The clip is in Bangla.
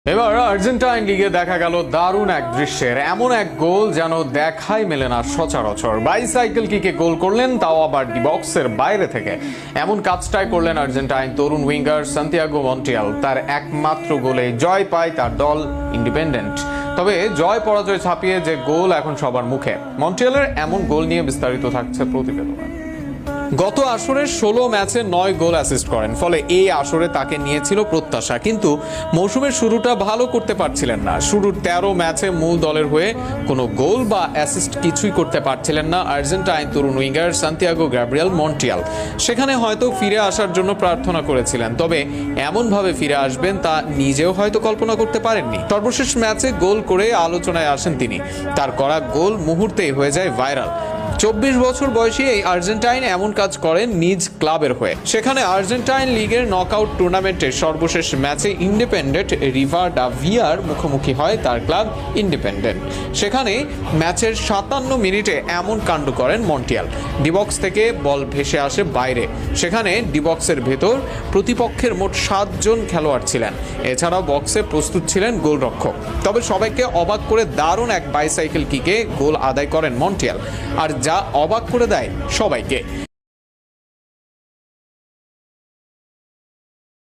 এবার আর্জেন্টাইন লিগে দেখা গেল দারুণ এক দৃশ্যের এমন এক গোল যেন দেখাই মেলে না সচরাচর। বাইসাইকেল কিকে গোল করলেন, তাও আবার ডি বক্সের বাইরে থেকে। এমন কাজটাই করলেন আর্জেন্টাইন তরুণ উইঙ্গার সান্তিয়াগো মন্টিয়াল। তার একমাত্র গোলে জয় পায় তার দল ইন্ডিপেন্ডেন্ট। তবে জয় পরাজয় ছাপিয়ে যে গোল এখন সবার মুখে। মন্টিয়ালের এমন গোল নিয়ে বিস্তারিত থাকছে প্রতিবেদনে। গত আসরের 16 ম্যাচে 9 গোল অ্যাসিস্ট করেন, ফলে এই আসরে তাকে নিয়েছিল প্রত্যাশা। কিন্তু মৌসুমের শুরুটা ভালো করতে পারছিলেন না। শুরুর 13 ম্যাচে মূল দলের হয়ে কোনো গোল বা অ্যাসিস্ট কিছুই করতে পারছিলেন না আর্জেন্টাইন তরুণ উইঙ্গার সান্তিয়াগো গ্যাব্রিয়েল মন্টিয়াল। সেখানে হয়তো ফিরে আসার জন্য প্রার্থনা করেছিলেন, তবে এমনভাবে ফিরে আসবেন তা নিজেও হয়তো কল্পনা করতে পারেননি। সর্বশেষ ম্যাচে গোল করে আলোচনায় আসেন তিনি। তার করা গোল মুহূর্তেই হয়ে যায় ভাইরাল। 24 বছর বয়সী এই আর্জেন্টাইন এমন কাজ করেন নিজ ক্লাবের হয়ে। সেখানে আর্জেন্টাইন লিগের নকআউট টুর্নামেন্টের সর্বশেষ ম্যাচে ইন্ডিপেন্ডেন্ট রিভারডাভিয়ার মুখোমুখি হয় তার ক্লাব ইন্ডিপেন্ডেন্ট। সেখানে ম্যাচের 57 মিনিটে এমন কাণ্ড করেন মন্টিয়াল। ডিবক্স থেকে বল ভেসে আসে বাইরে। সেখানে ডিবক্সের ভেতর প্রতিপক্ষের মোট 7 জন খেলোয়াড় ছিলেন। এছাড়াও বক্সে প্রস্তুত ছিলেন গোলরক্ষক। তবে সবাইকে অবাক করে দারুণ এক বাইসাইকেল কিকে গোল আদায় করেন মন্টিয়াল, আর যা অবাক করে দেয় সবাইকে।